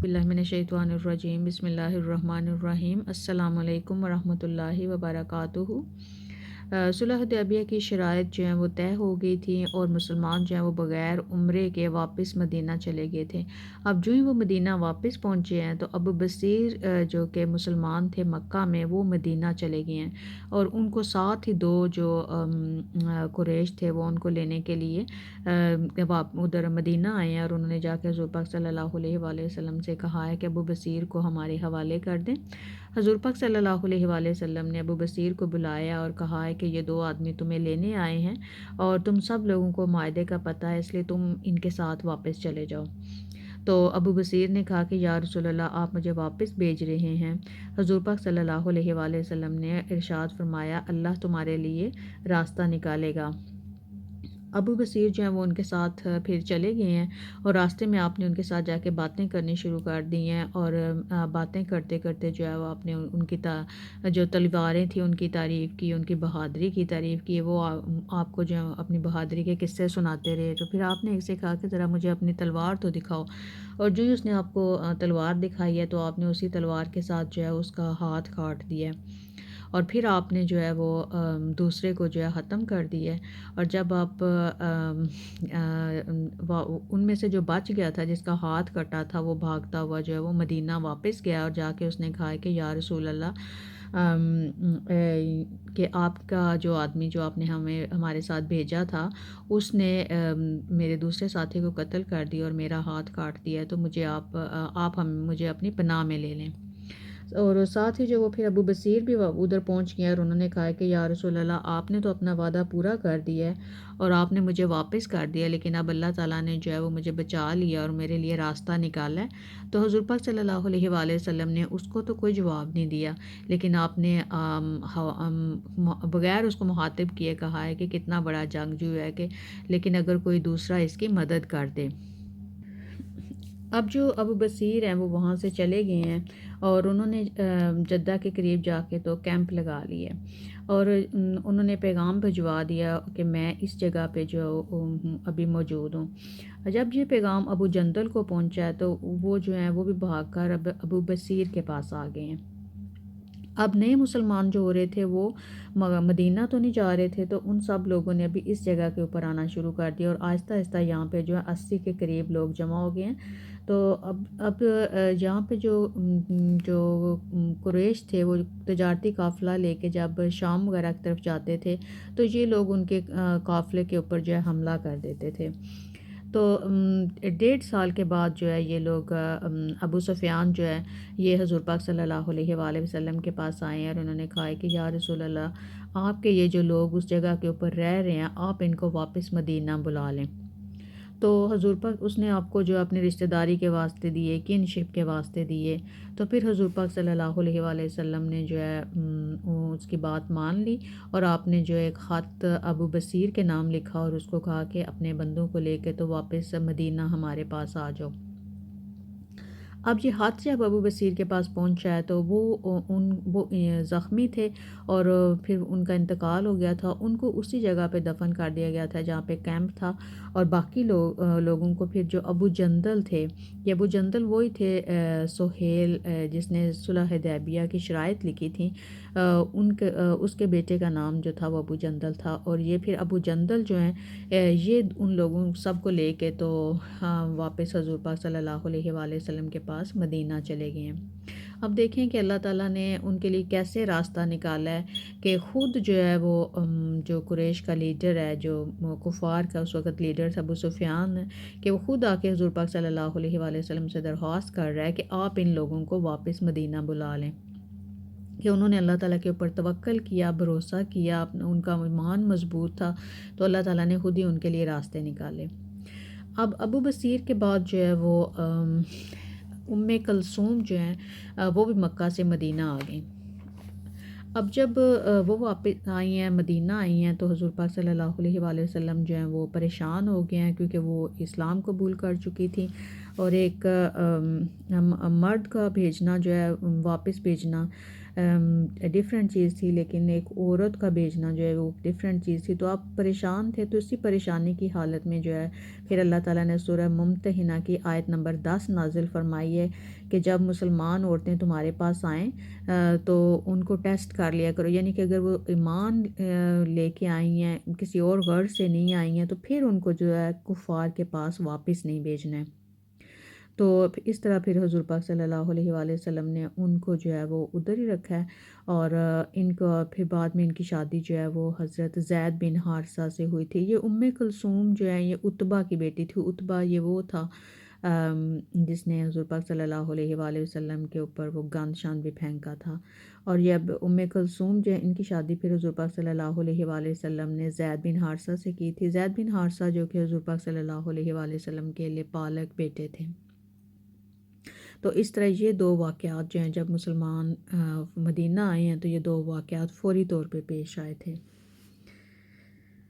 बिल्लाहि मिनश्शैतानिर्रजीम बिस्मिल्लाहिर्रहमानिर्रहीम अस्सलामु अलैकुम वरहमतुल्लाहि वबरकातुहू। सुलह हुदैबिया की शराइत जो हैं वो तय हो गई थी और मुसलमान जो हैं वो बग़ैर उम्रे के वापस मदीना चले गए थे। अब जो ही वो मदीना वापस पहुँचे हैं तो अबू बसीर जो कि मुसलमान थे मक्का में, वो मदीना चले गए हैं और उनको साथ ही दो जो कुरैश थे वो उनको लेने के लिए उधर मदीना आए हैं और उन्होंने जाकर हुज़ूर पाक सल्लल्लाहु अलैहि वसल्लम से कहा है कि अबू बसीर को हमारे हवाले कर दें। हुज़ूर पाक सल्लल्लाहु अलैहि वसल्लम ने अबू बसीर को बुलाया और कहा है कि ये दो आदमी तुम्हें लेने आए हैं और तुम सब लोगों को मायदे का पता है, इसलिए तुम इनके साथ वापस चले जाओ। तो अबू बसीर ने कहा कि या रसूल अल्लाह, आप मुझे वापस भेज रहे हैं। हुज़ूर पाक सल्लल्लाहु अलैहि वसल्लम ने इरशाद फरमाया, अल्लाह तुम्हारे लिए रास्ता निकालेगा। अबू बसीर जो हैं वो उनके साथ फिर चले गए हैं और रास्ते में आपने उनके साथ जाके बातें करनी शुरू कर दी हैं और बातें करते करते जो है वो आपने उनकी जो तलवारें थी उनकी तारीफ़ की, उनकी बहादुरी की तारीफ़ की। वो आपको जो है अपनी बहादुरी के किस्से सुनाते रहे। तो फिर आपने इससे कहा कि ज़रा मुझे अपनी तलवार तो दिखाओ, और जो ही उसने आपको तलवार दिखाई है तो आपने उसी तलवार के साथ जो है उसका हाथ काट दिया है और फिर आपने जो है वो दूसरे को जो है ख़त्म कर दिया है। और जब आप उनमें से जो बच गया था जिसका हाथ कटा था वो भागता हुआ जो है वो मदीना वापस गया और जाके उसने कहा कि या रसूल अल्लाह, कि आपका जो आदमी जो आपने हमें हमारे साथ भेजा था उसने मेरे दूसरे साथी को कत्ल कर दिया और मेरा हाथ काट दिया है, तो मुझे आप हम मुझे अपनी पनाह में ले लें। और साथ ही जो वो फिर अबू बसीर भी उधर पहुंच गए और उन्होंने कहा कि या रसूल अल्लाह, आपने तो अपना वादा पूरा कर दिया है और आपने मुझे वापस कर दिया, लेकिन अब अल्लाह ताला ने जो है वो मुझे बचा लिया और मेरे लिए रास्ता निकाला है। तो हुज़ूर पाक सल्लल्लाहु अलैहि वसल्लम ने उसको तो कोई जवाब नहीं दिया, लेकिन आपने बग़ैर उसको मुखातिब किए कहा है कि कितना बड़ा जंगजू है कि लेकिन अगर कोई दूसरा इसकी मदद कर दे। अब जो अबू बसीर हैं वो वहाँ से चले गए हैं और उन्होंने जद्दा के करीब जाके तो कैंप लगा लिया और उन्होंने पैगाम भिजवा दिया कि मैं इस जगह पे जो अभी मौजूद हूँ। जब ये पैगाम अबू जंदल को पहुँचा है तो वो जो हैं वो भी भागकर अब अबू बसीर के पास आ गए हैं। अब नए मुसलमान जो हो रहे थे वो मदीना तो नहीं जा रहे थे, तो उन सब लोगों ने अभी इस जगह के ऊपर आना शुरू कर दिया और आहिस्ता आहिस्ता यहाँ पे जो है 80 के करीब लोग जमा हो गए हैं। तो अब यहाँ पे जो कुरैश थे वो तजारती काफ़िला लेके जब शाम वगैरह की तरफ जाते थे तो ये लोग उनके काफ़िले के ऊपर जो है हमला कर देते थे। तो 1.5 साल के बाद जो है ये लोग अबू सुफ़ियान जो है ये हुज़ूर पाक सल्लल्लाहु अलैहि वसल्लम के पास आए हैं और उन्होंने कहा है कि या रसूल अल्लाह, आपके ये जो लोग उस जगह के ऊपर रह रहे हैं आप इनको वापस मदीना बुला लें। तो हुज़ूर पाक उसने आपको जो अपनी रिश्तेदारी के वास्ते दिए, किनशिप के वास्ते दिए। तो फिर हुज़ूर पाक सल्लल्लाहु अलैहि वसल्लम ने जो है उसकी बात मान ली और आपने जो एक ख़त अबू बसीर के नाम लिखा और उसको कहा कि अपने बंदों को लेके तो वापस मदीना हमारे पास आ जाओ। अब ये हादसा जब अबू बसीर के पास पहुंचा है तो वो ज़ख्मी थे और फिर उनका इंतकाल हो गया था। उनको उसी जगह पे दफन कर दिया गया था जहाँ पे कैंप था और बाकी लोगों को फिर जो अबू जंदल थे, ये अबू जंदल वही थे सुहेल जिसने सुलह हुदैबिया की शराइत लिखी थी, उसके बेटे का नाम जो था वो अबू जंदल था। और ये फिर अबू जंदल जो हैं ये उन लोगों सबको लेके तो वापस हज़ूर पाक सल्लल्लाहु अलैहि वसल्लम के पास मदीना चले गए हैं। अब देखें कि अल्लाह ताला ने उनके लिए कैसे रास्ता निकाला है कि ख़ुद जो है वो जो कुरैश का लीडर है, जो कुफ़ार का उस वक़्त लीडर था अबू सुफ़ियान, कि वो ख़ुद आके हुज़ूर पाक सल्लल्लाहु अलैहि वसल्लम से दरख्वास्त कर रहा है कि आप इन लोगों को वापस मदीना बुला लें। कि उन्होंने अल्लाह ताला के ऊपर तवक्ल किया, भरोसा किया, उनका ईमान मज़बूत था, तो अल्लाह ताला ने ख़ुद ही उनके लिए रास्ते निकाले। अब अबू बसीर के बाद जो है वो उम्मे कलसूम जो हैं वो भी मक्का से मदीना आ गई। अब जब वो वापस आई हैं, मदीना आई हैं, तो हुज़ूर पाक सल्लल्लाहु अलैहि वसल्लम जो हैं वो परेशान हो गए हैं क्योंकि वो इस्लाम कबूल कर चुकी थी اور ایک مرد کا بھیجنا جو ہے واپس بھیجنا ڈیفرنٹ چیز تھی، لیکن ایک عورت کا بھیجنا جو ہے وہ ڈیفرنٹ چیز تھی۔ تو آپ پریشان تھے، تو اسی پریشانی کی حالت میں جو ہے پھر اللہ تعالیٰ نے سورہ ممتحنہ کی آیت نمبر 10 نازل فرمائی ہے کہ جب مسلمان عورتیں تمہارے پاس آئیں تو ان کو ٹیسٹ کر لیا کرو، یعنی کہ اگر وہ ایمان لے کے آئی ہیں، کسی اور غرض سے نہیں آئی ہیں، تو پھر ان کو جو ہے کفار کے پاس واپس نہیں بھیجنا ہے۔ تو اس طرح پھر حضور پاک صلی اللہ علیہ وآلہ وسلم نے ان کو جو ہے وہ ادھر ہی رکھا ہے، اور ان کو پھر بعد میں ان کی شادی جو ہے وہ حضرت زید بن حارثہ سے ہوئی تھی۔ یہ کلثوم جو ہے یہ عتبہ کی بیٹی تھی۔ عتبہ یہ وہ تھا جس نے حضور پاک صلی اللہ علیہ وآلہ وسلم کے اوپر وہ گند شان بھی پھینکا تھا، اور یہ اب کلثوم جو ہے ان کی شادی پھر حضور پاک صلی اللہ علیہ وآلہ وسلم نے زید بن حارثہ سے کی تھی۔ زید بن حارثہ جو کہ حضور پاک صلی اللہ علیہ وآلہ وسلم کے لیے پالک بیٹے تھے۔ تو اس طرح یہ دو واقعات جو ہیں، جب مسلمان مدینہ آئے ہیں تو یہ دو واقعات فوری طور پہ پیش آئے تھے۔